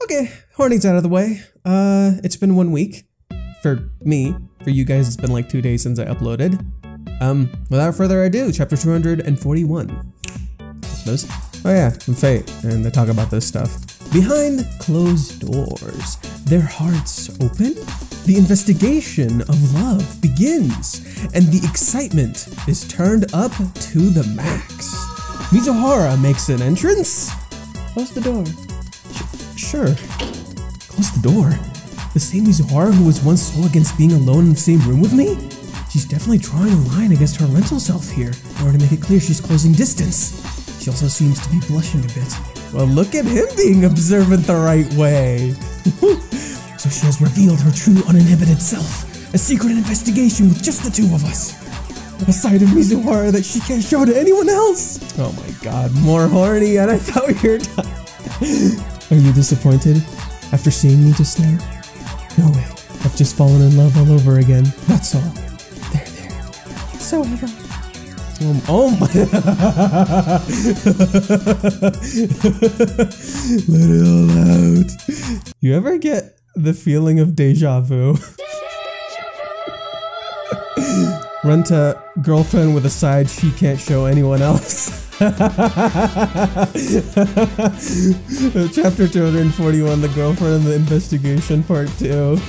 Okay, horny's out of the way. It's been 1 week. For me. For you guys, it's been like 2 days since I uploaded. Without further ado, chapter 241. Those? Oh yeah, I'm Fate, and I talk about this stuff. Behind closed doors, their hearts open, the investigation of love begins, and the excitement is turned up to the max. Mizuhara makes an entrance. Close the door. Sure. Close the door? The same Mizuhara who was once so against being alone in the same room with me? She's definitely drawing a line against her rental self here, in order to make it clear she's closing distance. She also seems to be blushing a bit. Well, look at him being observant the right way. So she has revealed her true uninhibited self. A secret investigation with just the two of us. A side of Mizuhara that she can't show to anyone else. Oh my god, more horny and I thought we were done. Are you disappointed after seeing me just now? No way. I've just fallen in love all over again. That's all. There. So I got... Oh my... Let it all out. You ever get the feeling of deja vu? Run to girlfriend with a side she can't show anyone else. Chapter 241, the girlfriend and the investigation part 2.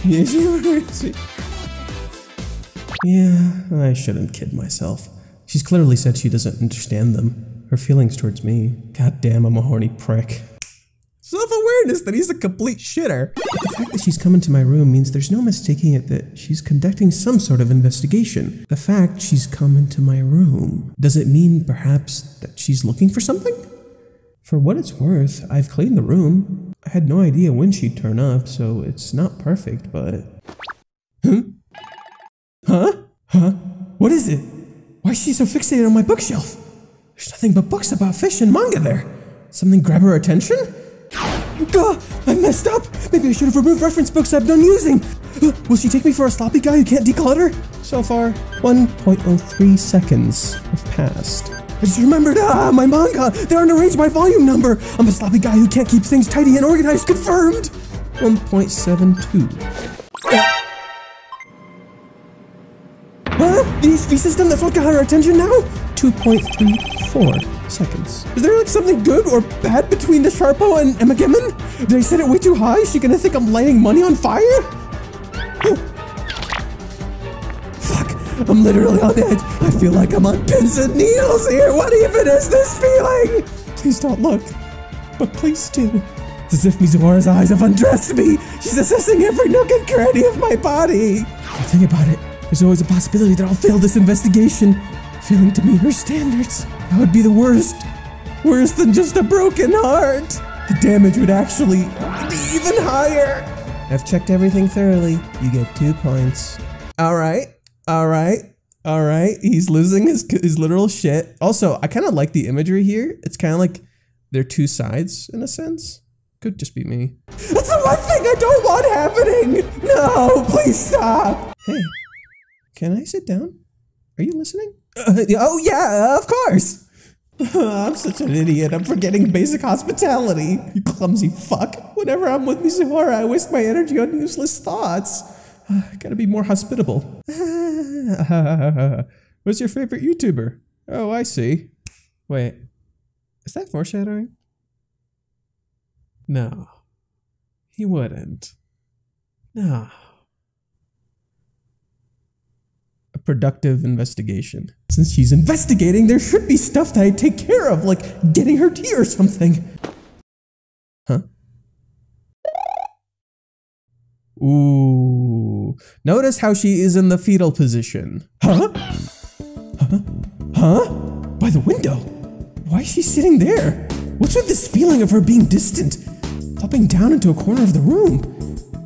Yeah, I shouldn't kid myself. She's clearly said she doesn't understand them. Her feelings towards me. God damn, I'm a horny prick. Self-awareness that he's a complete shitter. The fact that she's come into my room means there's no mistaking it that she's conducting some sort of investigation. The fact she's come into my room. Does it mean perhaps that she's looking for something? For what it's worth, I've cleaned the room. I had no idea when she'd turn up, so it's not perfect, but... Huh? What is it? Why is she so fixated on my bookshelf? There's nothing but books about fish and manga there. Something grab her attention? Duh! I messed up! Maybe I should have removed reference books I've done using! Will she take me for a sloppy guy who can't declutter? So far, 1.03 seconds have passed. I just remembered, my manga! They aren't arranged by volume number! I'm a sloppy guy who can't keep things tidy and organized, confirmed! 1.72. Huh? The HP system, that's what got her attention now? 2.34 seconds. Is there like something good or bad between the Sharpo and Emagemen? Did I set it way too high? Is she gonna think I'm lighting money on fire? Fuck, I'm literally on edge. I feel like I'm on pins and needles here. What even is this feeling? Please don't look, but please do. It's as if Mizuhara's eyes have undressed me. She's assessing every nook and cranny of my body. If you think about it, there's always a possibility that I'll fail this investigation. Failing to meet her standards. That would be the worst. Worse than just a broken heart. The damage would actually be even higher. I've checked everything thoroughly. You get 2 points. Alright. He's losing his literal shit. Also, I kind of like the imagery here. It's kind of like they're two sides in a sense. Could just be me. That's the one thing I don't want happening. No, please stop. Hey, can I sit down? Are you listening? Oh yeah, of course. I'm such an idiot. I'm forgetting basic hospitality. You clumsy fuck. Whenever I'm with Mizuhara, I waste my energy on useless thoughts. I gotta be more hospitable. What's your favorite YouTuber? Oh, I see. Wait, is that foreshadowing? No, he wouldn't. No. Productive investigation. Since she's investigating, there should be stuff that I take care of, like getting her tea or something. Huh? Ooh. Notice how she is in the fetal position. Huh? By the window? Why is she sitting there? What's with this feeling of her being distant? Plopping down into a corner of the room?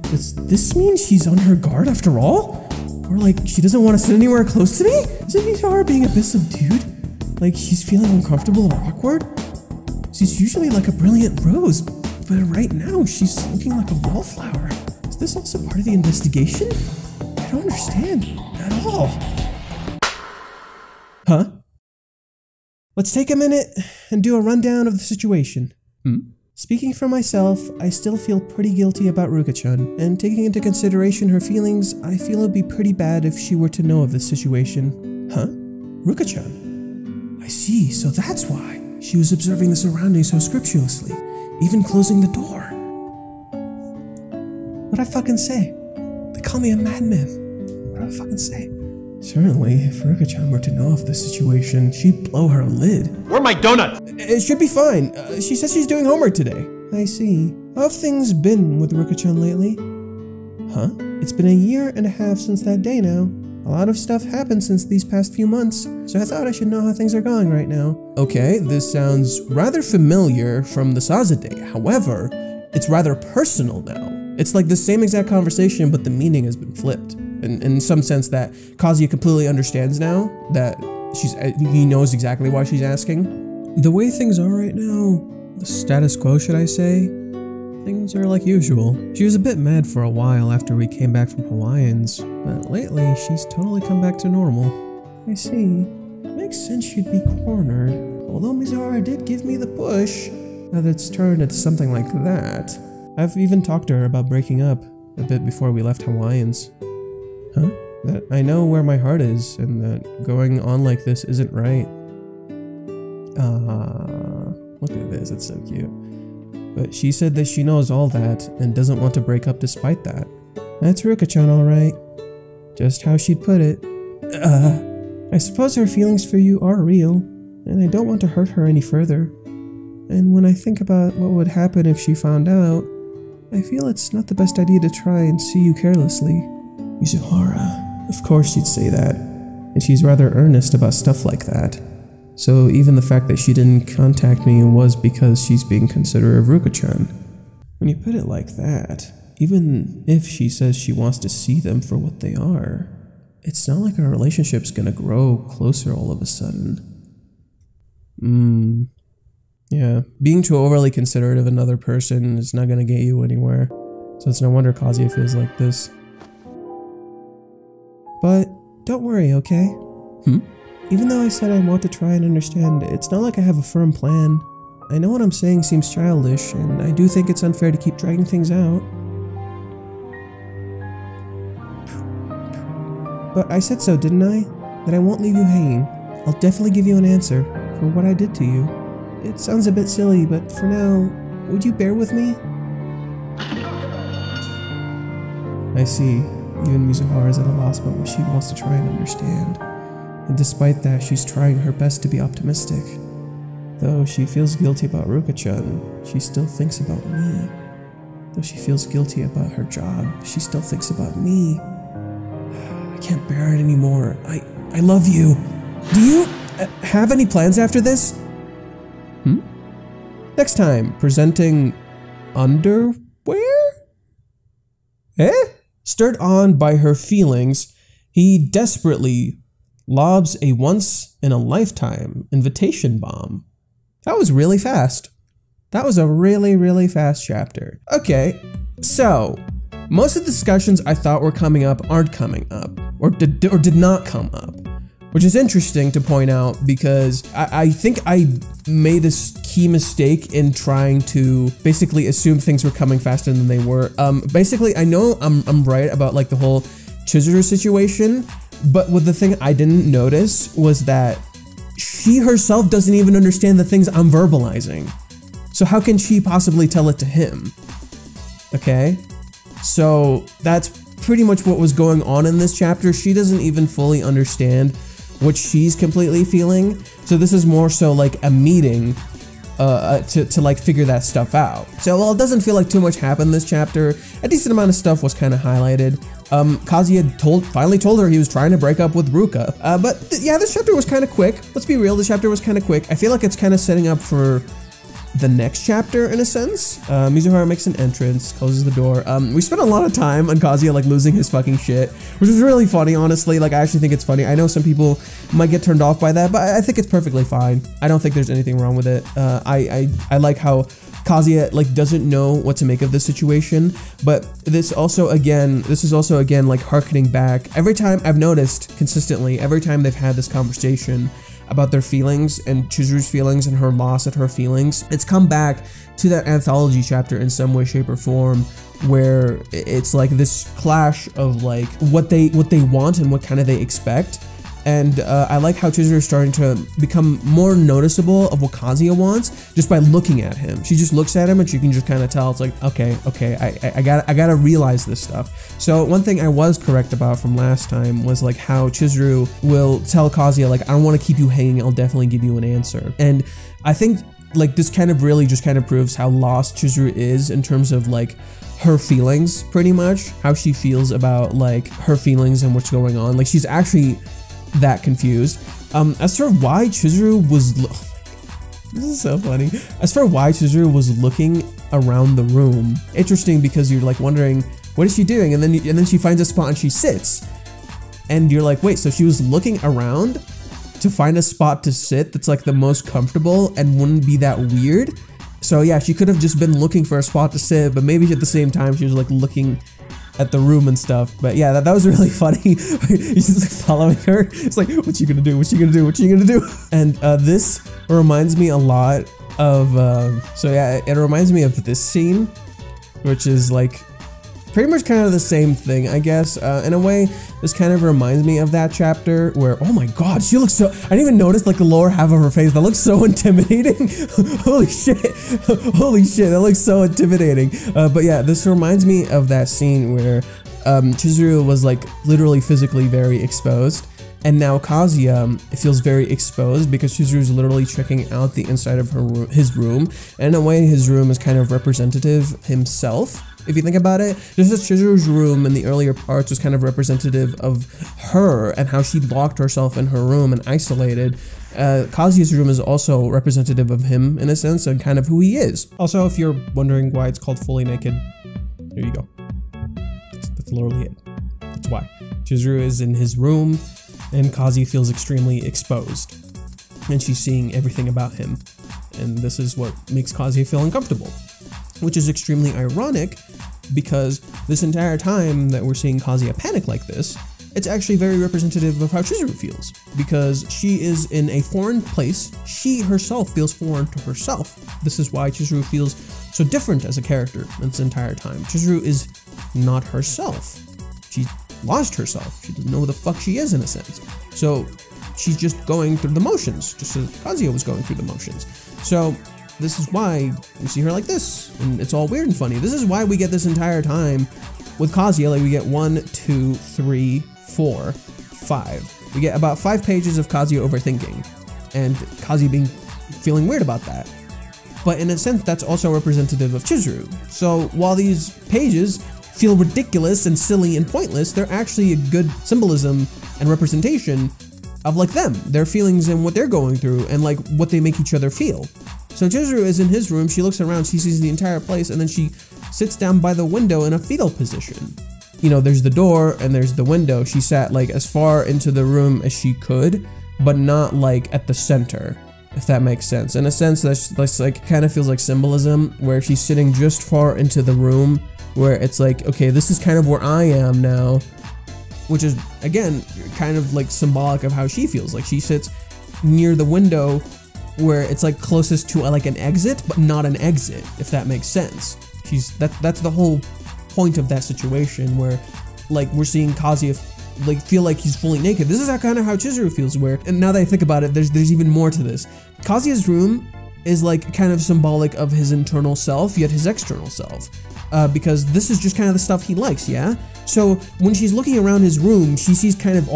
Does this mean she's on her guard after all? Or like, she doesn't want to sit anywhere close to me? Isn't Mizuhara being a bit subdued? Like, she's feeling uncomfortable or awkward? She's usually like a brilliant rose, but right now, she's looking like a wallflower. Is this also part of the investigation? I don't understand at all. Huh? Let's take a minute and do a rundown of the situation. Speaking for myself, I still feel pretty guilty about Ruka-chan, and taking into consideration her feelings, I feel it'd be pretty bad if she were to know of this situation. Huh? Ruka-chan? I see, so that's why. She was observing the surroundings so scrupulously, even closing the door. What'd I fucking say? They call me a madman. What'd I fucking say? Certainly, if Ruka-chan were to know of this situation, she'd blow her lid. Where are my donuts? It should be fine. She says she's doing homework today. I see. How have things been with Ruka-chan lately? Huh? It's been 1.5 years since that day now. A lot of stuff happened since these past few months, so I thought I should know how things are going right now. Okay, this sounds rather familiar from the Saza day. However, it's rather personal now. It's like the same exact conversation, but the meaning has been flipped. In some sense that Kazuya completely understands now that he knows exactly why she's asking. The way things are right now, the status quo should I say, things are like usual. She was a bit mad for a while after we came back from Hawaiians, but lately she's totally come back to normal. I see. Makes sense she'd be cornered. Although Mizuhara did give me the push, now that it's turned into something like that. I've even talked to her about breaking up a bit before we left Hawaiians. Huh? That I know where my heart is, and that going on like this isn't right. Look at this, it's so cute. But she said that she knows all that, and doesn't want to break up despite that. That's Ruka-chan alright. Just how she'd put it. I suppose her feelings for you are real, and I don't want to hurt her any further. And when I think about what would happen if she found out, I feel it's not the best idea to try and see you carelessly. Mizuhara. Of course she'd say that, and she's rather earnest about stuff like that. So even the fact that she didn't contact me was because she's being considerate of Ruka-chan. When you put it like that, even if she says she wants to see them for what they are, it's not like our relationship's gonna grow closer all of a sudden. Yeah, being too overly considerate of another person is not gonna get you anywhere. So it's no wonder Kazuya feels like this. But don't worry, okay? Even though I said I want to try and understand, it's not like I have a firm plan. I know what I'm saying seems childish, and I do think it's unfair to keep dragging things out. But I said so, didn't I? That I won't leave you hanging. I'll definitely give you an answer for what I did to you. It sounds a bit silly, but for now, would you bear with me? I see. Even Mizuhara is at a loss about what she wants to try and understand. And despite that, she's trying her best to be optimistic. Though she feels guilty about Ruka-chan, she still thinks about me. Though she feels guilty about her job, she still thinks about me. I can't bear it anymore. I love you. Do you have any plans after this? Next time, presenting underwear? Stirred on by her feelings, he desperately lobs a once-in-a-lifetime invitation bomb. That was really fast. That was a really, really fast chapter. Okay, so most of the discussions I thought were coming up aren't coming up, or did not come up, which is interesting to point out because I think I made a key mistake in trying to basically assume things were coming faster than they were. Basically, I know I'm right about like the whole Chizuru situation, but the thing I didn't notice was that she herself doesn't even understand the things I'm verbalizing. So how can she possibly tell it to him? Okay, so that's pretty much what was going on in this chapter. She doesn't even fully understand what she's completely feeling. So this is more so like a meeting to like figure that stuff out. So while it doesn't feel like too much happened this chapter, a decent amount of stuff was kind of highlighted. Kazuya finally told her he was trying to break up with Ruka. Yeah, this chapter was kind of quick. Let's be real, this chapter was kind of quick. I feel like it's kind of setting up for the next chapter in a sense. Mizuhara makes an entrance, closes the door. We spent a lot of time on Kazuya like losing his fucking shit, which is really funny, honestly. Like I actually think it's funny. I know some people might get turned off by that, but I think it's perfectly fine. I don't think there's anything wrong with it. I like how Kazuya like doesn't know what to make of this situation, but this is also again like harkening back. Every time I've noticed consistently, every time they've had this conversation, about their feelings and Chizuru's feelings and her loss at her feelings. It's come back to that anthology chapter in some way, shape, or form, where it's like this clash of like what they want and what kind of they expect. And I like how Chizuru is starting to become more noticeable of what Kazuya wants just by looking at him. She just looks at him and she can just kind of tell. It's like, okay, I gotta realize this stuff. So one thing I was correct about from last time was like how Chizuru will tell Kazuya like, I don't want to keep you hanging, I'll definitely give you an answer. And I think like this kind of really just kind of proves how lost Chizuru is in terms of like her feelings, pretty much how she feels about like her feelings and what's going on. Like she's actually that confused. As for why Chizuru was this is so funny. As for why Chizuru was looking around the room, interesting, because you're like wondering what is she doing, and then she finds a spot and she sits, and you're like, wait, so she was looking around to find a spot to sit that's like the most comfortable and wouldn't be that weird. So yeah, she could have just been looking for a spot to sit, but maybe at the same time she was like looking at the room and stuff. But yeah, that was really funny. He's just like following her. It's like, what's she gonna do? What's she gonna do? What's she gonna do? And this reminds me a lot of, so yeah, it reminds me of this scene, which is like pretty much kind of the same thing, I guess. In a way, this kind of reminds me of that chapter where, oh my god, she looks so, I didn't even notice like the lower half of her face. That looks so intimidating. Holy shit. Holy shit, that looks so intimidating. But yeah, this reminds me of that scene where Chizuru was like literally physically very exposed. And now Kazuya feels very exposed because Chizuru's literally checking out the inside of his room. And in a way, his room is kind of representative himself. If you think about it, just as Chizuru's room in the earlier parts was kind of representative of her and how she locked herself in her room and isolated, Kazuya's room is also representative of him in a sense and kind of who he is. Also, if you're wondering why it's called Fully Naked, here you go. That's literally it. That's why. Chizuru is in his room and Kazuya feels extremely exposed and she's seeing everything about him. And this is what makes Kazuya feel uncomfortable, which is extremely ironic because this entire time that we're seeing Kazuya panic like this, it's actually very representative of how Chizuru feels, because she is in a foreign place. She herself feels foreign to herself. This is why Chizuru feels so different as a character this entire time. Chizuru is not herself. She lost herself. She doesn't know who the fuck she is in a sense. So she's just going through the motions, just as Kazuya was going through the motions. So this is why we see her like this, and it's all weird and funny. This is why we get this entire time with Kazuya, like we get 1, 2, 3, 4, 5. We get about 5 pages of Kazuya overthinking, and Kazuya feeling weird about that. But in a sense, that's also representative of Chizuru. So while these pages feel ridiculous and silly and pointless, they're actually a good symbolism and representation of like them, their feelings and what they're going through and like what they make each other feel. So Chizuru is in his room, she looks around, she sees the entire place, and then she sits down by the window in a fetal position. You know, there's the door and there's the window. She sat like as far into the room as she could, but not like at the center, if that makes sense. In a sense, that's like kind of feels like symbolism, where she's sitting just far into the room, where it's like, okay, this is kind of where I am now, which is, again, kind of like symbolic of how she feels. Like she sits near the window where it's like closest to like an exit, but not an exit, if that makes sense. That's the whole point of that situation, where like we're seeing Kazuya like feel like he's fully naked. This is kind of how Chizuru feels, where, and now that I think about it, there's even more to this. Kazuya's room is like kind of symbolic of his internal self, yet his external self. Because this is just kind of the stuff he likes, yeah? So when she's looking around his room, she sees kind of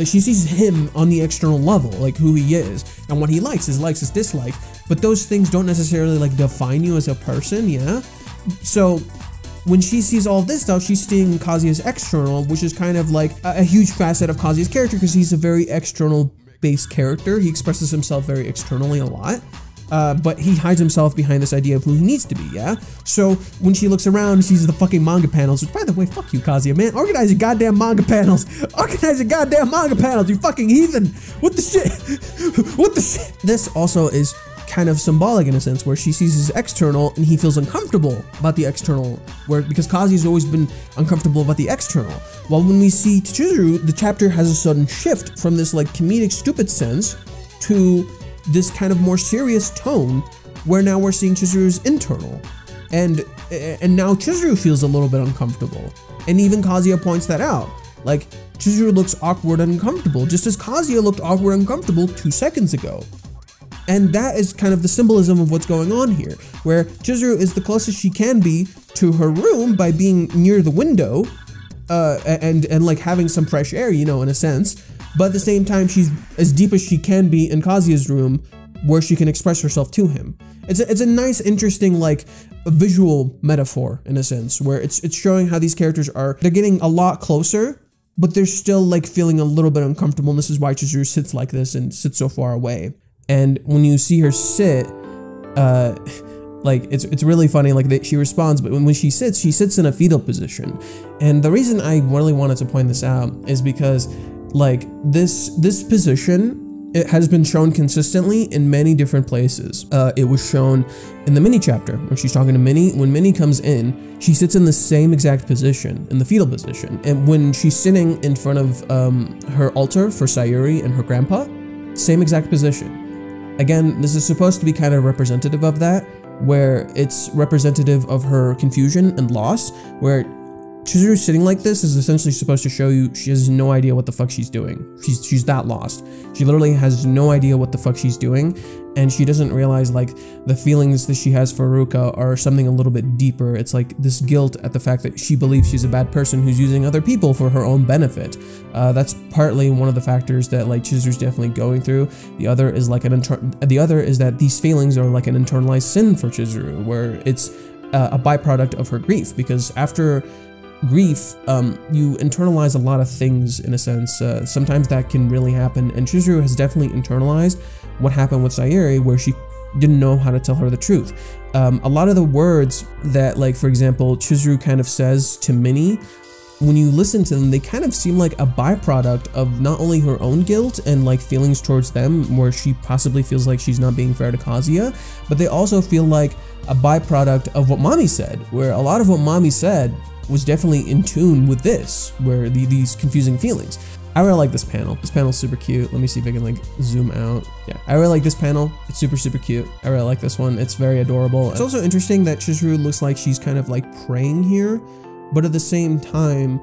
she sees him on the external level, like who he is, and what he likes, his dislikes, but those things don't necessarily like define you as a person, yeah? So when she sees all this stuff, she's seeing Kazuya's external, which is kind of like a huge facet of Kazuya's character, because he's a very external based character. He expresses himself very externally a lot. But he hides himself behind this idea of who he needs to be, yeah? So when she looks around, she sees the fucking manga panels, which, by the way, fuck you, Kazuya, man. Organize your goddamn manga panels. Organize your goddamn manga panels, you fucking heathen. What the shit? What the shit? This also is kind of symbolic in a sense, where she sees his external and he feels uncomfortable about the external, because Kazuya's always been uncomfortable about the external. While when we see Chizuru, the chapter has a sudden shift from this like comedic stupid sense to this kind of more serious tone where now we're seeing Chizuru's internal. And now Chizuru feels a little bit uncomfortable. And even Kazuya points that out. Like, Chizuru looks awkward and uncomfortable, just as Kazuya looked awkward and uncomfortable 2 seconds ago. And that is kind of the symbolism of what's going on here, where Chizuru is the closest she can be to her room by being near the window, and like having some fresh air, you know, in a sense. But at the same time, she's as deep as she can be in Kazuya's room, where she can express herself to him. It's a nice, interesting, like, visual metaphor in a sense, where it's showing how these characters they're getting a lot closer, but they're still like feeling a little bit uncomfortable. And this is why Chizuru sits like this and sits so far away. And when you see her sit, like it's really funny. Like she responds, but when she sits in a fetal position. And the reason I really wanted to point this out is because, like, this position, it has been shown consistently in many different places. It was shown in the Minnie chapter when she's talking to Minnie. When Minnie comes in, she sits in the same exact position, in the fetal position. And when she's sitting in front of her altar for Sayuri and her grandpa, same exact position. Again, this is supposed to be kind of representative of that, where it's representative of her confusion and loss, where Chizuru sitting like this is essentially supposed to show you she has no idea what the fuck she's doing. She's that lost. She literally has no idea what the fuck she's doing, and she doesn't realize, like, the feelings that she has for Ruka are something a little bit deeper. It's like this guilt at the fact that she believes she's a bad person who's using other people for her own benefit. That's partly one of the factors that, like, Chizuru's definitely going through. The other is like the other is that these feelings are like an internalized sin for Chizuru, where it's a byproduct of her grief, because after grief, you internalize a lot of things in a sense. Sometimes that can really happen, and Chizuru has definitely internalized what happened with Sayuri, where she didn't know how to tell her the truth. A lot of the words that, like, for example, Chizuru kind of says to Minnie, when you listen to them, they kind of seem like a byproduct of not only her own guilt and like feelings towards them, where she possibly feels like she's not being fair to Kazuya, but they also feel like a byproduct of what Mommy said, where a lot of what Mommy said was definitely in tune with this, where these confusing feelings. I really like this panel. This panel's super cute. Let me see if I can, like, zoom out. Yeah, I really like this panel. It's super, super cute. I really like this one. It's very adorable. It's also interesting that Chizuru looks like she's kind of like praying here, but at the same time,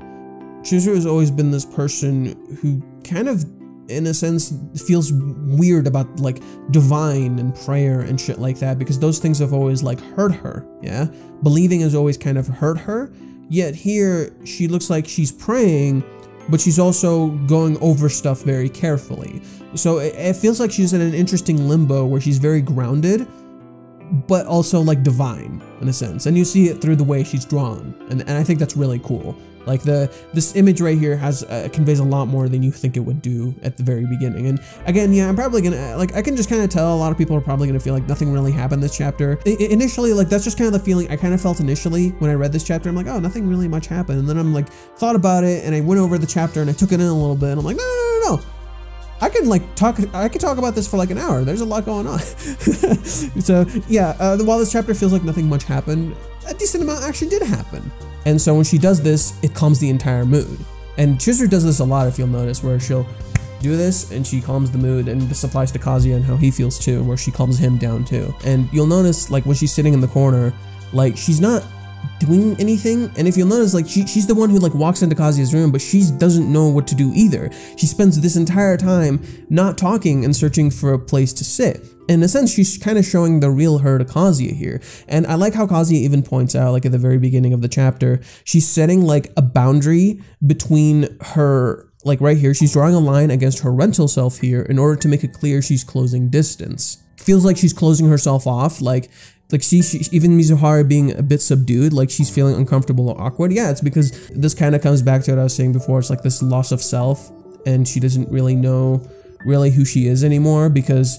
Chizuru has always been this person who kind of, in a sense, feels weird about, like, divine and prayer and shit like that, because those things have always, like, hurt her, yeah? Believing has always kind of hurt her. Yet here, she looks like she's praying, but she's also going over stuff very carefully. So it feels like she's in an interesting limbo where she's very grounded, but also like divine in a sense. And you see it through the way she's drawn. And I think that's really cool. Like this image right here conveys a lot more than you think it would do at the very beginning. And again, yeah, I'm probably gonna, like, I can just kind of tell a lot of people are probably gonna feel like nothing really happened this chapter. Initially, like, that's just kind of the feeling I kind of felt initially when I read this chapter. I'm like, oh, nothing really much happened. And then I'm like, thought about it, and I went over the chapter and I took it in a little bit, and I'm like, no. I can talk about this for like an hour. There's a lot going on. So yeah, while this chapter feels like nothing much happened, a decent amount actually did happen. And so when she does this, it calms the entire mood. And Chizuru does this a lot, if you'll notice, where she'll do this and she calms the mood, and this applies to Kazuya and how he feels too, where she calms him down too. And you'll notice, like, when she's sitting in the corner, like, she's not doing anything. And if you'll notice, like, she's the one who, like, walks into Kazuya's room, but she doesn't know what to do either. She spends this entire time not talking and searching for a place to sit. In a sense, she's kind of showing the real her to Kazuya here. And I like how Kazuya even points out, like, at the very beginning of the chapter, she's setting, like, a boundary between her, like, right here, she's drawing a line against her rental self here in order to make it clear she's closing distance. Feels like she's closing herself off, like she even Mizuhara being a bit subdued, like she's feeling uncomfortable or awkward. Yeah, it's because this kind of comes back to what I was saying before. It's like this loss of self, and she doesn't really know who she is anymore, because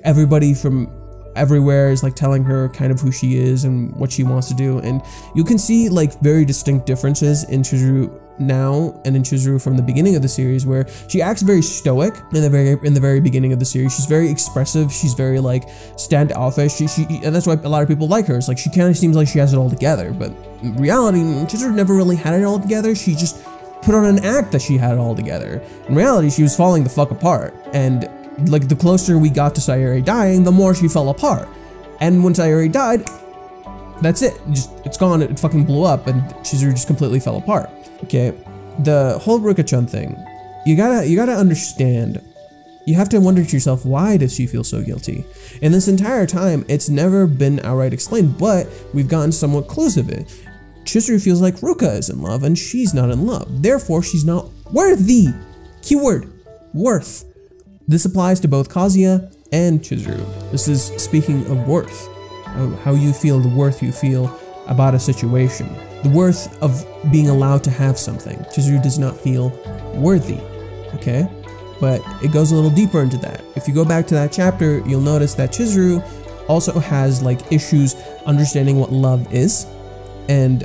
everybody from everywhere is like telling her kind of who she is and what she wants to do. And you can see like very distinct differences in Chizuru now and in Chizuru from the beginning of the series, where she acts very stoic in the very beginning of the series. She's very expressive, she's very like standoffish, and that's why a lot of people like her. It's like she kind of seems like she has it all together, but in reality, Chizuru never really had it all together. She just put on an act that she had it all together. In reality, she was falling the fuck apart. And like the closer we got to Sayuri dying, the more she fell apart. And when Sayuri died, that's it. It's gone. It fucking blew up, and Chizuru just completely fell apart. Okay, the whole Ruka-chan thing, you gotta understand. You have to wonder to yourself, why does she feel so guilty? And this entire time, it's never been outright explained, but we've gotten somewhat clues of it. Chizuru feels like Ruka is in love, and she's not in love. Therefore, she's not worthy. Keyword, worth. This applies to both Kazuya and Chizuru. This is speaking of worth. How you feel, the worth you feel about a situation. The worth of being allowed to have something. Chizuru does not feel worthy, okay? But it goes a little deeper into that. If you go back to that chapter, you'll notice that Chizuru also has like issues understanding what love is. And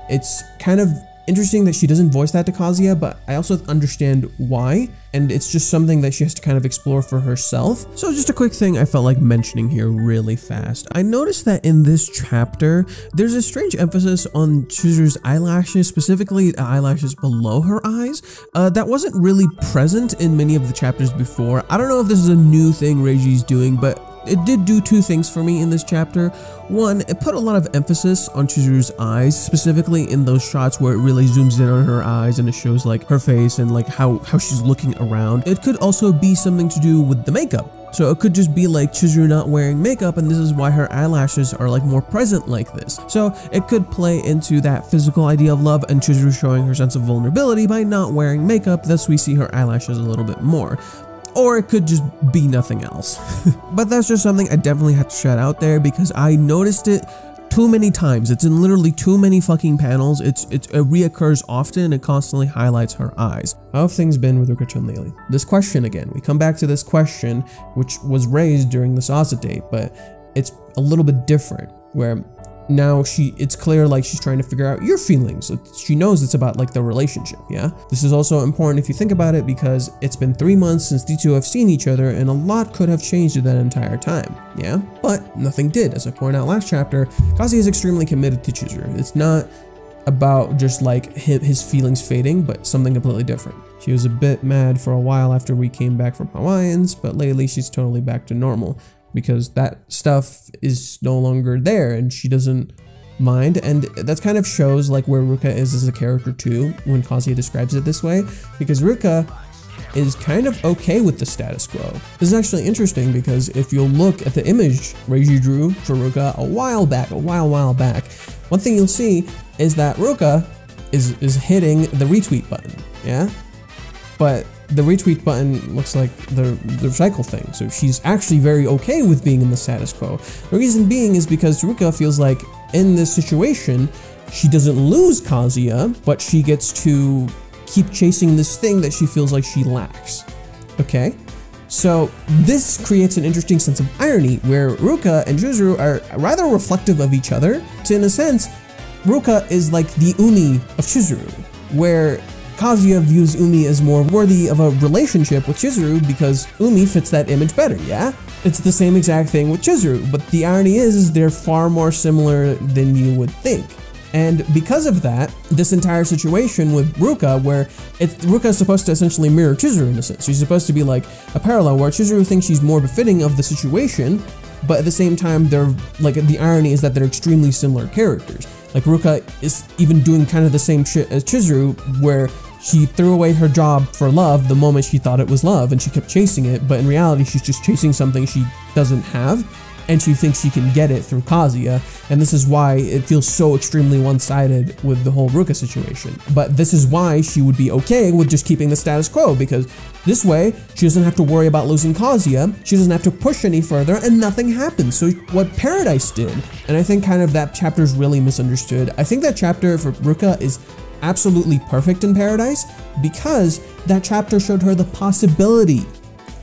it's kind of interesting that she doesn't voice that to Kazuya, but I also understand why, and it's just something that she has to kind of explore for herself. So just a quick thing I felt like mentioning here really fast. I noticed that in this chapter, there's a strange emphasis on Chizuru's eyelashes, specifically the eyelashes below her eyes, that wasn't really present in many of the chapters before. I don't know if this is a new thing Reiji's doing, but it did do two things for me in this chapter. One, it put a lot of emphasis on Chizuru's eyes, specifically in those shots where it really zooms in on her eyes and it shows like her face and like how she's looking around. It could also be something to do with the makeup. So it could just be like Chizuru not wearing makeup, and this is why her eyelashes are like more present like this. So it could play into that physical idea of love and Chizuru showing her sense of vulnerability by not wearing makeup, thus we see her eyelashes a little bit more. Or it could just be nothing else. But that's just something I definitely had to shout out there because I noticed it too many times. It's in literally too many fucking panels. It reoccurs often. It constantly highlights her eyes. How have things been with Ruka-chan lately? This question again. We come back to this question, which was raised during the Sasa date, but it's a little bit different, where now it's clear like she's trying to figure out your feelings. She knows it's about like the relationship, yeah? This is also important if you think about it because it's been 3 months since the two have seen each other and a lot could have changed in that entire time, yeah? But nothing did. As I pointed out last chapter, Kazuya is extremely committed to Chizuru. It's not about just like his feelings fading, but something completely different. She was a bit mad for a while after we came back from Hawaiians, but lately she's totally back to normal, because that stuff is no longer there and she doesn't mind. And that kind of shows like where Ruka is as a character too, when Kazuya describes it this way, because Ruka is kind of okay with the status quo. This is actually interesting because if you'll look at the image Reiji drew for Ruka a while back, one thing you'll see is that Ruka is hitting the retweet button, yeah? But the retweet button looks like the recycle thing, so she's actually very okay with being in the status quo. The reason being is because Ruka feels like in this situation, she doesn't lose Kazuya, but she gets to keep chasing this thing that she feels like she lacks, okay? So this creates an interesting sense of irony where Ruka and Chizuru are rather reflective of each other. So in a sense, Ruka is like the Umi of Chizuru, where Kazuya views Umi as more worthy of a relationship with Chizuru because Umi fits that image better, yeah? It's the same exact thing with Chizuru, but the irony is they're far more similar than you would think. And because of that, this entire situation with Ruka, where Ruka is supposed to essentially mirror Chizuru in a sense. She's supposed to be like a parallel where Chizuru thinks she's more befitting of the situation, but at the same time, they're like, the irony is that they're extremely similar characters. Like Ruka is even doing kind of the same shit as Chizuru, where she threw away her job for love the moment she thought it was love, and she kept chasing it, but in reality, she's just chasing something she doesn't have, and she thinks she can get it through Kazuya, and this is why it feels so extremely one-sided with the whole Ruka situation. But this is why she would be okay with just keeping the status quo, because this way, she doesn't have to worry about losing Kazuya, she doesn't have to push any further, and nothing happens. So what Paradise did, and I think kind of that chapter is really misunderstood. I think that chapter for Ruka is absolutely perfect in Paradise because that chapter showed her the possibility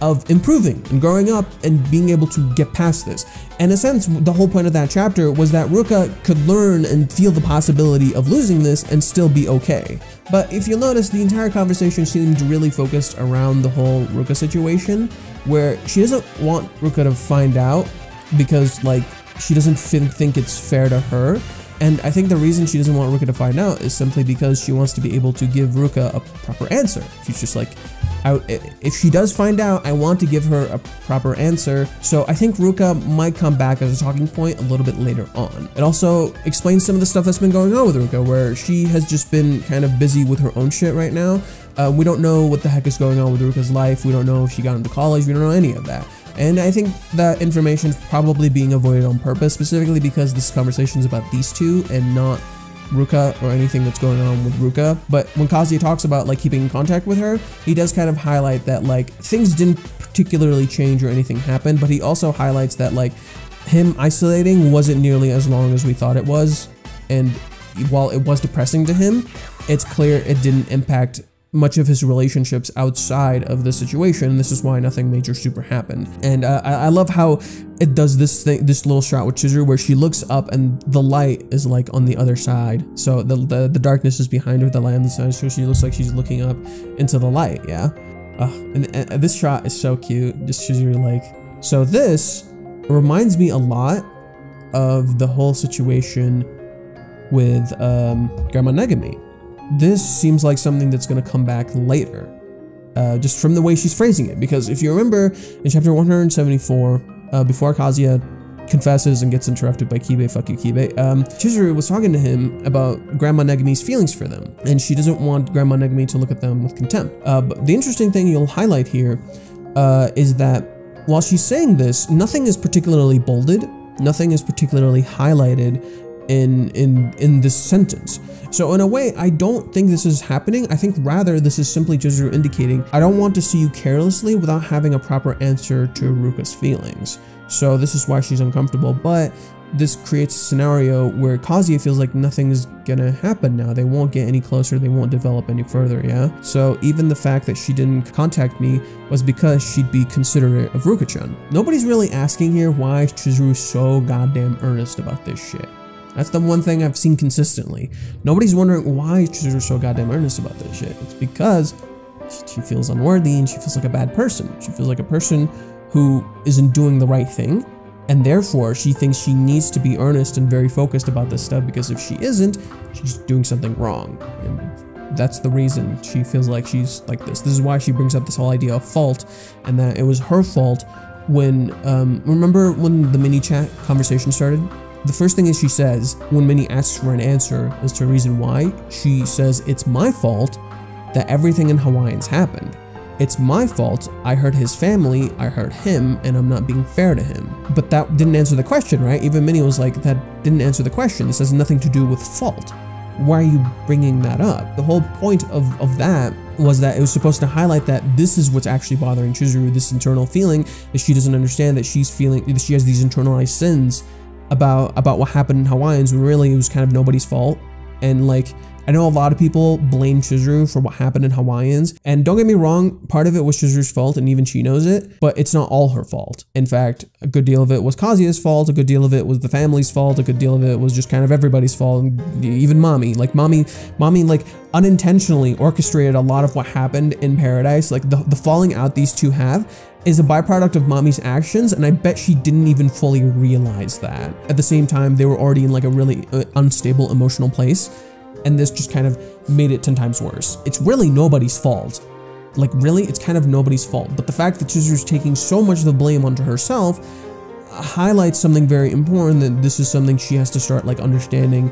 of improving and growing up and being able to get past this. And in a sense, the whole point of that chapter was that Ruka could learn and feel the possibility of losing this and still be okay. But if you'll notice, the entire conversation seemed really focused around the whole Ruka situation, where she doesn't want Ruka to find out because like she doesn't think it's fair to her. And I think the reason she doesn't want Ruka to find out is simply because she wants to be able to give Ruka a proper answer. She's just like, if she does find out, I want to give her a proper answer. So I think Ruka might come back as a talking point a little bit later on. It also explains some of the stuff that's been going on with Ruka, where she has just been kind of busy with her own shit right now. We don't know what the heck is going on with Ruka's life. We don't know if she got into college. We don't know any of that. And I think that information is probably being avoided on purpose, specifically because this conversation is about these two and not Ruka or anything that's going on with Ruka. But when Kazuya talks about like keeping in contact with her, he does kind of highlight that like things didn't particularly change or anything happened, but he also highlights that like him isolating wasn't nearly as long as we thought it was. And while it was depressing to him, it's clear it didn't impact much of his relationships outside of the situation. This is why nothing major super happened. And I love how it does this little shot with Chizuru where she looks up and the light is like on the other side. So the darkness is behind her, the light on the side, so she looks like she's looking up into the light, yeah? And this shot is so cute, just Chizuru like. So this reminds me a lot of the whole situation with Grandma Negami. This seems like something that's going to come back later, just from the way she's phrasing it. Because if you remember in chapter 174, before Kazuya confesses and gets interrupted by Kibe, fuck you Kibe, Chizuru was talking to him about Grandma Negami's feelings for them, and she doesn't want Grandma Negami to look at them with contempt. But the interesting thing you'll highlight here is that while she's saying this, nothing is particularly bolded, nothing is particularly highlighted in this sentence. So in a way, I don't think this is happening. I think rather this is simply Chizuru indicating, I don't want to see you carelessly without having a proper answer to Ruka's feelings. So this is why she's uncomfortable, but this creates a scenario where Kazuya feels like nothing is gonna happen now. They won't get any closer, they won't develop any further, yeah? So even the fact that she didn't contact me was because she'd be considerate of Ruka-chan. Nobody's really asking here why Chizuru's so goddamn earnest about this shit. That's the one thing I've seen consistently. Nobody's wondering why Chizuru's so goddamn earnest about this shit. It's because she feels unworthy and she feels like a bad person. She feels like a person who isn't doing the right thing, and therefore she thinks she needs to be earnest and very focused about this stuff, because if she isn't, she's doing something wrong. And that's the reason she feels like she's like this. This is why she brings up this whole idea of fault, and that it was her fault when, remember when the mini chat conversation started? The first thing is she says, when Minnie asks for an answer as to a reason why, she says, it's my fault that everything in Hawaiians happened. It's my fault, I hurt his family, I hurt him, and I'm not being fair to him. But that didn't answer the question, right? Even Minnie was like, that didn't answer the question. This has nothing to do with fault. Why are you bringing that up? The whole point of that was that it was supposed to highlight that this is what's actually bothering Chizuru, this internal feeling that she doesn't understand, that she's feeling, that she has these internalized sins about what happened in Hawaiians, when really it was kind of nobody's fault. And like, I know a lot of people blame Chizuru for what happened in Hawaiians, and don't get me wrong, part of it was Chizuru's fault and even she knows it, but it's not all her fault. In fact, a good deal of it was Kazuya's fault, a good deal of it was the family's fault, a good deal of it was just kind of everybody's fault, and even Mommy. Like Mommy like unintentionally orchestrated a lot of what happened in Paradise. Like the falling out these two have is a byproduct of Mommy's actions, and I bet she didn't even fully realize that. At the same time, they were already in like a really unstable emotional place, and this just kind of made it 10 times worse. It's really nobody's fault. Like really, it's kind of nobody's fault. But the fact that Chizuru's taking so much of the blame onto herself highlights something very important, that this is something she has to start like understanding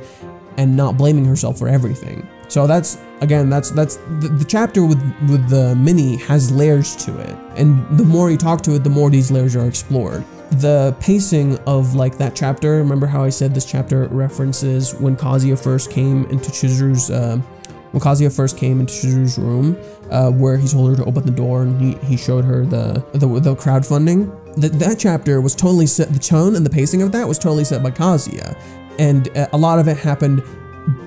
and not blaming herself for everything. So that's, again, that's the chapter with the Minnie has layers to it, and the more you talk to it, the more these layers are explored. The pacing of like that chapter, remember how I said this chapter references when Kazuya first came into Chizuru's room, where he told her to open the door and he showed her the crowdfunding. That chapter was totally set, the tone and the pacing of that was totally set by Kazuya, and a lot of it happened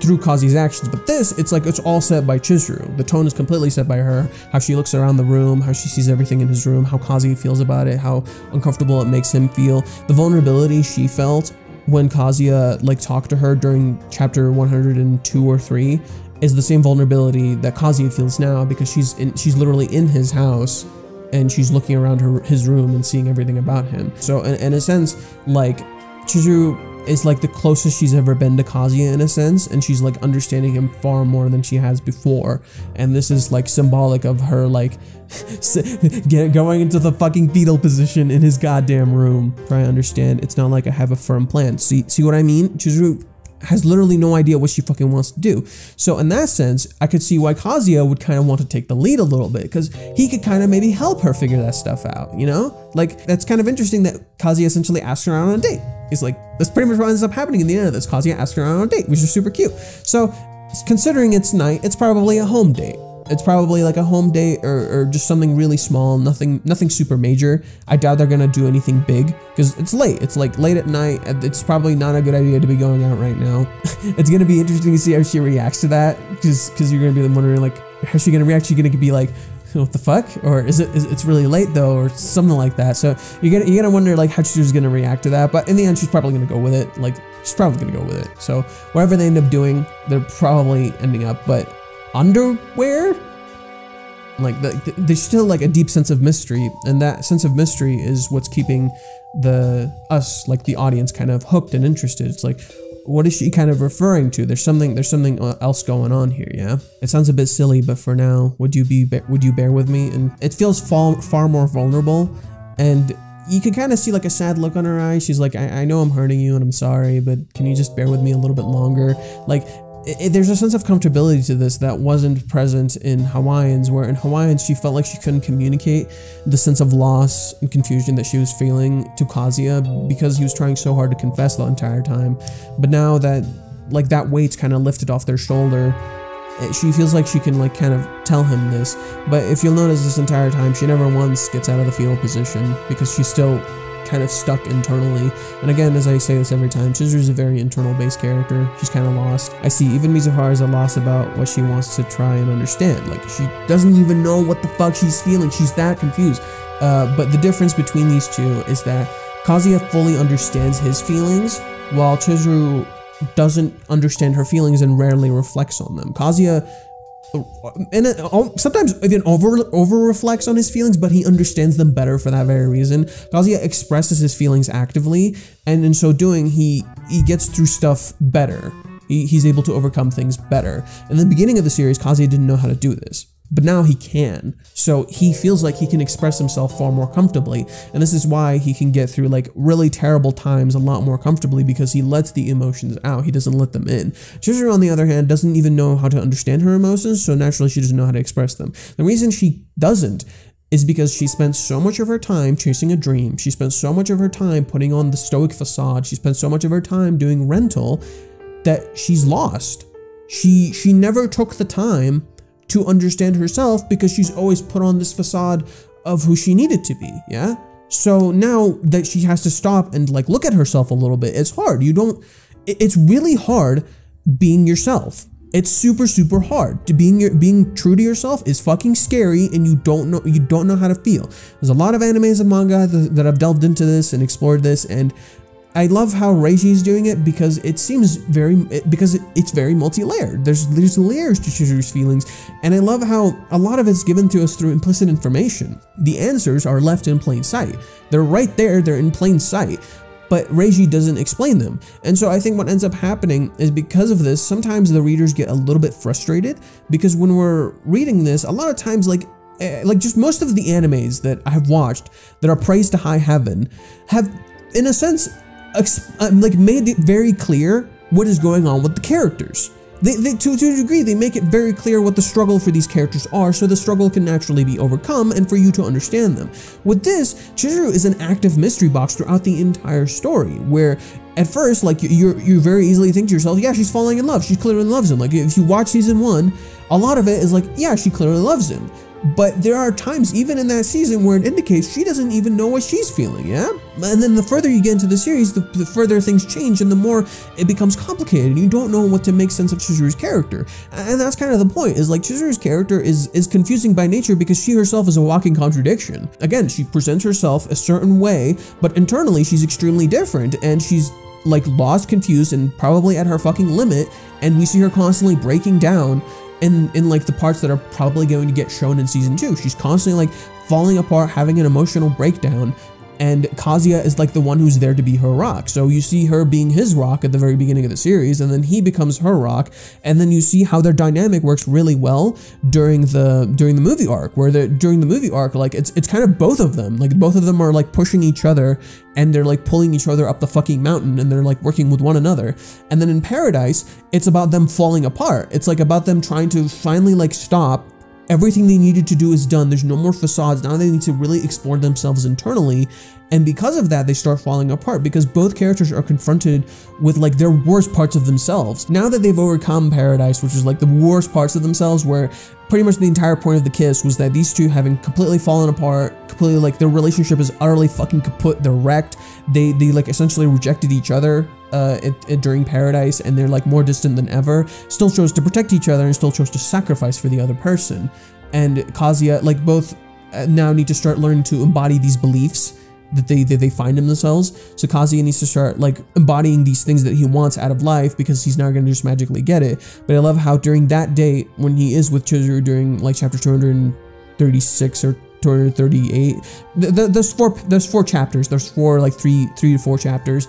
through Kazuya's actions, but this, it's like it's all set by Chizuru. The tone is completely set by her, how she looks around the room, how she sees everything in his room, how Kazuya feels about it, how uncomfortable it makes him feel. The vulnerability she felt when Kazuya like talked to her during chapter 102 or 3 is the same vulnerability that Kazuya feels now, because she's literally in his house and she's looking around his room and seeing everything about him. So in a sense, like Chizuru is like the closest she's ever been to Kazuya in a sense, and she's like understanding him far more than she has before. And this is like symbolic of her like going into the fucking fetal position in his goddamn room. Try to understand. It's not like I have a firm plan. See what I mean? Chizuru has literally no idea what she fucking wants to do. So in that sense, I could see why Kazuya would kind of want to take the lead a little bit, because he could kind of maybe help her figure that stuff out, you know? Like, that's kind of interesting that Kazuya essentially asks her out on a date. He's like, that's pretty much what ends up happening in the end of this. Kazuya asks her out on a date, which is super cute. So considering it's night, it's probably a home date. It's probably like a home date or just something really small, nothing super major. I doubt they're gonna do anything big because it's late. It's like late at night. It's probably not a good idea to be going out right now. It's gonna be interesting to see how she reacts to that, because you're gonna be wondering like, how's she gonna react? She's gonna be like, what the fuck? Or it's really late though, or something like that. So you're gonna wonder like how she's gonna react to that. But in the end, she's probably gonna go with it. Like, she's probably gonna go with it. So whatever they end up doing, they're probably ending up. But underwear, like there's still like a deep sense of mystery, and that sense of mystery is what's keeping us like the audience kind of hooked and interested. It's like, what is she kind of referring to? There's something else going on here. Yeah, it sounds a bit silly, but for now, would you bear with me? And it feels far more vulnerable, and you can kind of see like a sad look on her eyes. She's like, I know I'm hurting you and I'm sorry, but can you just bear with me a little bit longer? Like, there's a sense of comfortability to this that wasn't present in Hawaiians, where in Hawaiians she felt like she couldn't communicate the sense of loss and confusion that she was feeling to Kazuya because he was trying so hard to confess the entire time. But now that like that weight's kind of lifted off their shoulder, she feels like she can like kind of tell him this. But if you'll notice, this entire time she never once gets out of the fetal position because she's still kind of stuck internally. And again, as I say this every time, Chizuru's a very internal based character. She's kind of lost. I see even Mizuhara is a loss about what she wants to try and understand. Like, she doesn't even know what the fuck she's feeling. She's that confused. But the difference between these two is that Kazuya fully understands his feelings, while Chizuru doesn't understand her feelings and rarely reflects on them. Kazuya sometimes even over reflects on his feelings, but he understands them better for that very reason. Kazuya expresses his feelings actively, and in so doing, he gets through stuff better. He's able to overcome things better. In the beginning of the series, Kazuya didn't know how to do this, but now he can. So he feels like he can express himself far more comfortably, and this is why he can get through like really terrible times a lot more comfortably, because he lets the emotions out. He doesn't let them in. Chizuru, on the other hand, doesn't even know how to understand her emotions, so naturally she doesn't know how to express them. The reason she doesn't is because she spent so much of her time chasing a dream. She spent so much of her time putting on the stoic facade. She spent so much of her time doing rental that she's lost. She never took the time to understand herself because she's always put on this facade of who she needed to be, yeah? So now that she has to stop and like look at herself a little bit, it's hard. It's really hard being yourself. It's super hard. Being true to yourself is fucking scary, and you don't know how to feel. There's a lot of animes and manga that have delved into this and explored this, and I love how Reiji's doing it because it's very multi-layered. There's layers to Chizuru's feelings, and I love how a lot of it's given to us through implicit information. The answers are left in plain sight. They're right there, they're in plain sight, but Reiji doesn't explain them. And so I think what ends up happening is, because of this, sometimes the readers get a little bit frustrated, because when we're reading this, a lot of times like just most of the animes that I have watched that are praised to high heaven have, in a sense, like made it very clear what is going on with the characters. To a degree, they make it very clear what the struggle for these characters are, so the struggle can naturally be overcome and for you to understand them. With this, Chizuru is an active mystery box throughout the entire story, where at first, like, you very easily think to yourself, yeah, she's falling in love, she clearly loves him. Like, if you watch season 1, a lot of it is like, yeah, she clearly loves him. But there are times, even in that season, where it indicates she doesn't even know what she's feeling, yeah? And then the further you get into the series, the further things change and the more it becomes complicated, and you don't know what to make sense of Chizuru's character. And that's kind of the point, is like Chizuru's character is confusing by nature because she herself is a walking contradiction. Again, she presents herself a certain way, but internally she's extremely different, and she's like lost, confused, and probably at her fucking limit, and we see her constantly breaking down in like the parts that are probably going to get shown in season 2. She's constantly like falling apart, having an emotional breakdown, and Kazuya is like the one who's there to be her rock. So you see her being his rock at the very beginning of the series, and then he becomes her rock, and then you see how their dynamic works really well during the movie arc, where during the movie arc, like it's kind of both of them, like both of them are like pushing each other, and they're like pulling each other up the fucking mountain, and they're like working with one another. And then in Paradise, it's about them falling apart. It's like about them trying to finally like stop. Everything they needed to do is done. There's no more facades. Now they need to really explore themselves internally. And because of that, they start falling apart because both characters are confronted with like their worst parts of themselves. Now that they've overcome Paradise, which is like the worst parts of themselves, where pretty much the entire point of the kiss was that these two having completely fallen apart, completely like their relationship is utterly fucking kaput, they're wrecked. They like essentially rejected each other during Paradise, and they're like more distant than ever, still chose to protect each other and still chose to sacrifice for the other person. And Kazuya, like both now need to start learning to embody these beliefs that they find in themselves. So Kazuya needs to start like embodying these things that he wants out of life, because he's not going to just magically get it. But I love how during that date, when he is with Chizuru during like chapter 236 or 238, there's four chapters. There's like three to four chapters.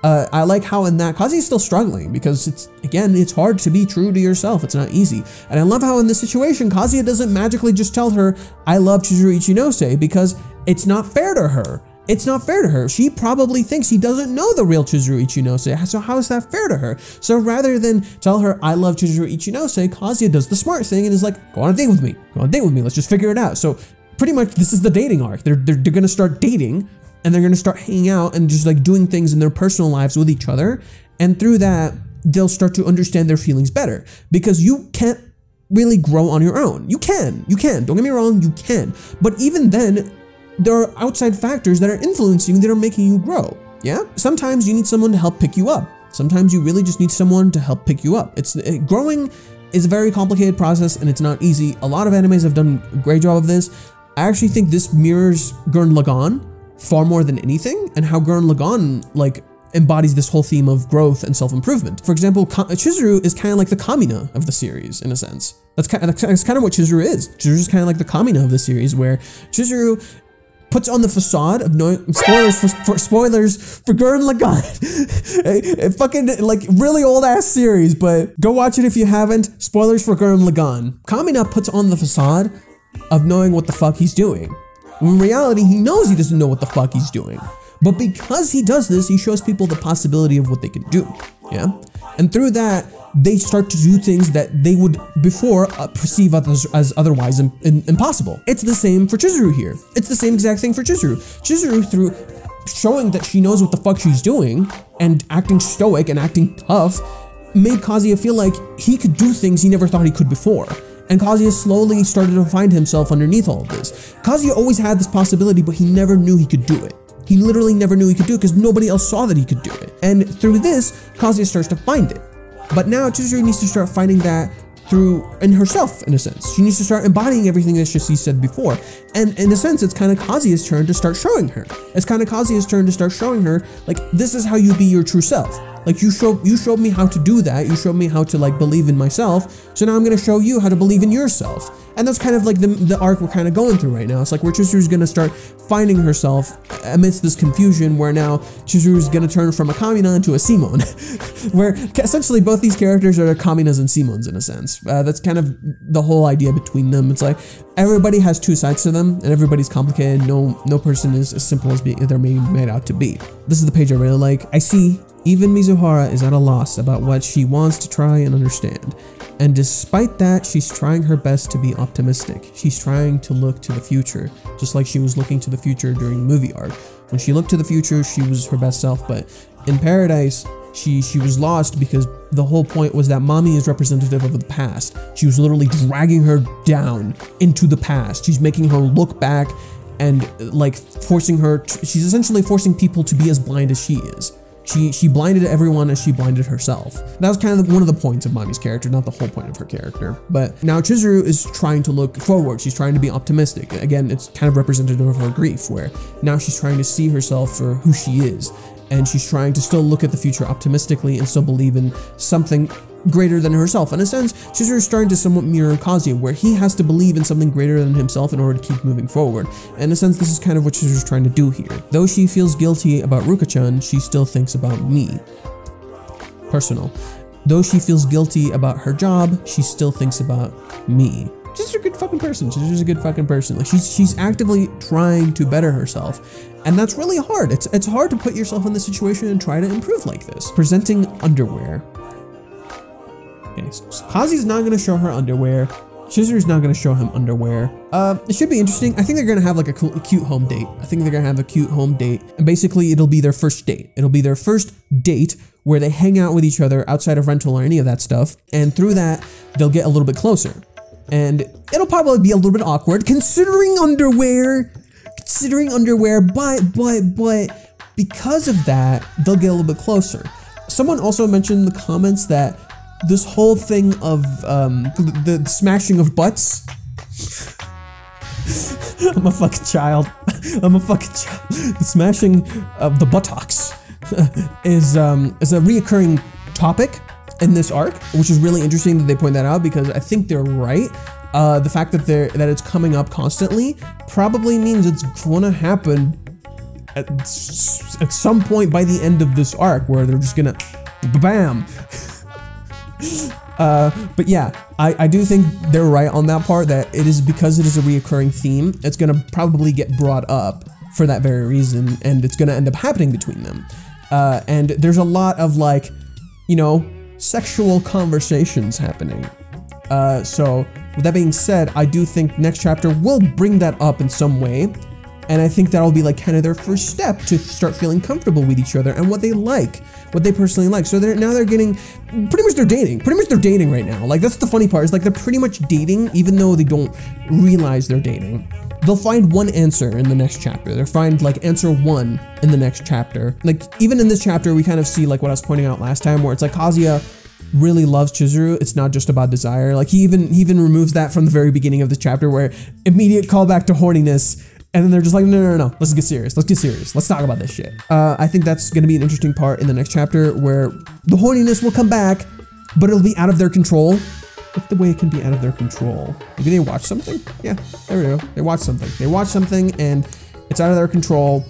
I like how in that Kazuya's still struggling, because it's hard to be true to yourself. It's not easy. And I love how in this situation, Kazuya doesn't magically just tell her, I love Chizuru Ichinose, because it's not fair to her. It's not fair to her. She probably thinks he doesn't know the real Chizuru Ichinose, so how is that fair to her? So rather than tell her, I love Chizuru Ichinose, Kazuya does the smart thing and is like, go on a date with me. Go on a date with me. Let's just figure it out. So pretty much this is the dating arc. They're going to start dating, and they're going to start hanging out and just like doing things in their personal lives with each other. And through that, they'll start to understand their feelings better, because you can't really grow on your own. You can. Don't get me wrong, you can. But even then, there are outside factors that are influencing you, that are making you grow. Yeah? Sometimes you need someone to help pick you up. Sometimes you really just need someone to help pick you up. Growing is a very complicated process, and it's not easy. A lot of animes have done a great job of this. I actually think this mirrors Gurren Lagann far more than anything, and how Gurren Lagann like embodies this whole theme of growth and self-improvement. For example, Chizuru is kind of like the Kamina of the series in a sense. That's kind of what Chizuru is. Chizuru is kind of like the Kamina of the series, where Chizuru puts on the facade of knowing spoilers for Gurren Lagann. A fucking like really old ass series, but go watch it if you haven't. Spoilers for Gurren Lagann. Kamina puts on the facade of knowing what the fuck he's doing. In reality, he knows he doesn't know what the fuck he's doing. But because he does this, he shows people the possibility of what they can do. Yeah? And through that, they start to do things that they would before perceive as otherwise impossible. It's the same for Chizuru here. It's the same exact thing for Chizuru. Chizuru, through showing that she knows what the fuck she's doing and acting stoic and acting tough, made Kazuya feel like he could do things he never thought he could before. And Kazuya slowly started to find himself underneath all of this. Kazuya always had this possibility, but he never knew he could do it. He literally never knew he could do it because nobody else saw that he could do it. And through this, Kazuya starts to find it. But now Chizuru needs to start finding that in herself, in a sense. She needs to start embodying everything that she said before. And in a sense, it's kind of Kazuya's turn to start showing her. It's kind of Kazuya's turn to start showing her, like, this is how you be your true self. Like, you showed me how to do that. You showed me how to, like, believe in myself. So now I'm going to show you how to believe in yourself. And that's kind of like the arc we're kind of going through right now. It's like where Chizuru's going to start finding herself amidst this confusion, where now Chizuru's going to turn from a Kamina into a Simon. Where essentially both these characters are Kaminas and Simons in a sense. That's kind of the whole idea between them. It's like everybody has two sides to them, and everybody's complicated. No person is as simple as they're made out to be. This is the page I really like. I see even Mizuhara is at a loss about what she wants to try and understand. And despite that, she's trying her best to be optimistic. She's trying to look to the future, just like she was looking to the future during the movie arc. When she looked to the future, she was her best self, but in Paradise, she was lost because the whole point was that Mami is representative of the past. She was literally dragging her down into the past. She's making her look back and like forcing her, she's essentially forcing people to be as blind as she is. She blinded everyone as she blinded herself. That was kind of one of the points of Mami's character, not the whole point of her character. But now Chizuru is trying to look forward. She's trying to be optimistic. Again, it's kind of representative of her grief, where now she's trying to see herself for who she is. And she's trying to still look at the future optimistically and still believe in something greater than herself. In a sense, Chizuru is starting to somewhat mirror Kazuya, where he has to believe in something greater than himself in order to keep moving forward. And in a sense, this is kind of what Chizuru's trying to do here. Though she feels guilty about Ruka-chan, she still thinks about me. Personal. Though she feels guilty about her job, she still thinks about me. She's a good fucking person. She's a good fucking person. Like she's actively trying to better herself. And that's really hard. It's hard to put yourself in this situation and try to improve like this. Presenting underwear. Okay, so Kazuya's not gonna show her underwear. Chizuru's not gonna show him underwear. It should be interesting. I think they're gonna have like a cute home date. I think they're gonna have a cute home date. And basically it'll be their first date. It'll be their first date where they hang out with each other outside of rental or any of that stuff. And through that, they'll get a little bit closer. And it'll probably be a little bit awkward considering underwear, but because of that, they'll get a little bit closer. Someone also mentioned in the comments that this whole thing of the smashing of butts. I'm a fucking child. The smashing of the buttocks is a reoccurring topic in this arc, which is really interesting that they point that out because I think they're right. The fact that it's coming up constantly probably means it's gonna happen at some point by the end of this arc where they're just gonna bam. But yeah, I do think they're right on that part, that it is because it is a reoccurring theme. It's gonna probably get brought up for that very reason, and it's gonna end up happening between them. And there's a lot of like, you know, sexual conversations happening. So with that being said, I do think next chapter will bring that up in some way. And I think that'll be like kind of their first step to start feeling comfortable with each other and what they like, what they personally like. So now they're getting, pretty much they're dating right now. Like that's the funny part, is like they're pretty much dating even though they don't realize they're dating. They'll find one answer in the next chapter. They'll find like answer 1 in the next chapter. Like even in this chapter, we kind of see like what I was pointing out last time, where it's like Kazuya really loves Chizuru. It's not just about desire. Like he even removes that from the very beginning of the chapter, where immediate callback to horniness. And then they're just like, no, let's get serious. Let's talk about this shit. I think that's gonna be an interesting part in the next chapter, where the horniness will come back, but it'll be out of their control. What's the way it can be out of their control? Maybe they watch something? Yeah, there we go. They watch something and it's out of their control,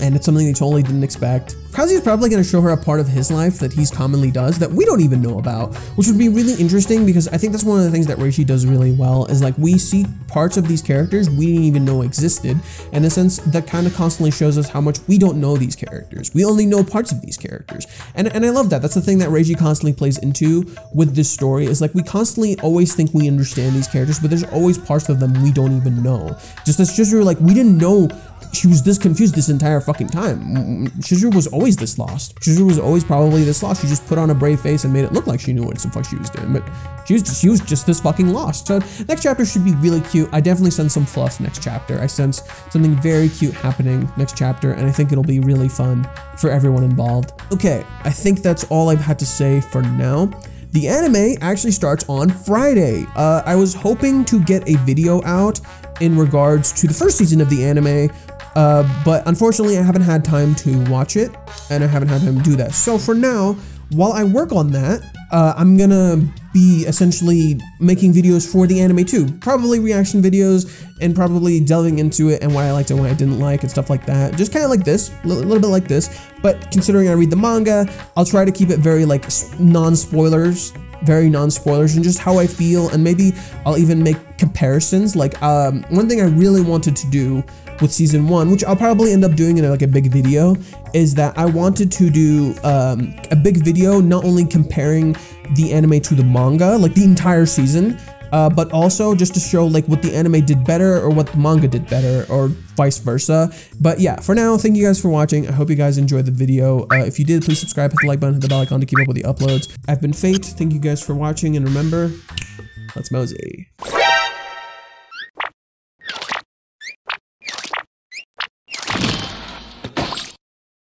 and it's something they totally didn't expect. Kazuya's probably going to show her a part of his life that he's commonly does that we don't even know about, which would be really interesting, because I think that's one of the things that Reishi does really well, is like we see parts of these characters we didn't even know existed. In a sense, that kind of constantly shows us how much we don't know these characters. We only know parts of these characters. And I love that. That's the thing that Reishi constantly plays into with this story, is like we constantly always think we understand these characters, but there's always parts of them we don't even know. Just as Chizuru, like we didn't know she was this confused this entire fucking time. Chizuru was always this lost. Chizuru was always probably this lost. She just put on a brave face and made it look like she knew what the fuck she was doing, but she was just this fucking lost. So next chapter should be really cute. I definitely sense some fluff next chapter. I sense something very cute happening next chapter, and I think it'll be really fun for everyone involved. Okay, I think that's all I've had to say for now. The anime actually starts on Friday. I was hoping to get a video out in regards to the first season of the anime, but unfortunately I haven't had time to watch it, and I haven't had time to do that. So for now, while I work on that, I'm gonna be essentially making videos for the anime too. Probably reaction videos, and probably delving into it and what I liked and what I didn't like and stuff like that. Just kind of like this, a little bit like this. But considering I read the manga, I'll try to keep it very like non-spoilers, and just how I feel, and maybe I'll even make comparisons. Like one thing I really wanted to do with season 1, which I'll probably end up doing in like a big video, is that I wanted to do a big video not only comparing the anime to the manga, like the entire season, but also just to show like what the anime did better or what the manga did better, or vice versa. But yeah, for now, thank you guys for watching. I hope you guys enjoyed the video. If you did, please subscribe, hit the like button, hit the bell icon to keep up with the uploads. I've been Fate. Thank you guys for watching, and remember, let's mosey.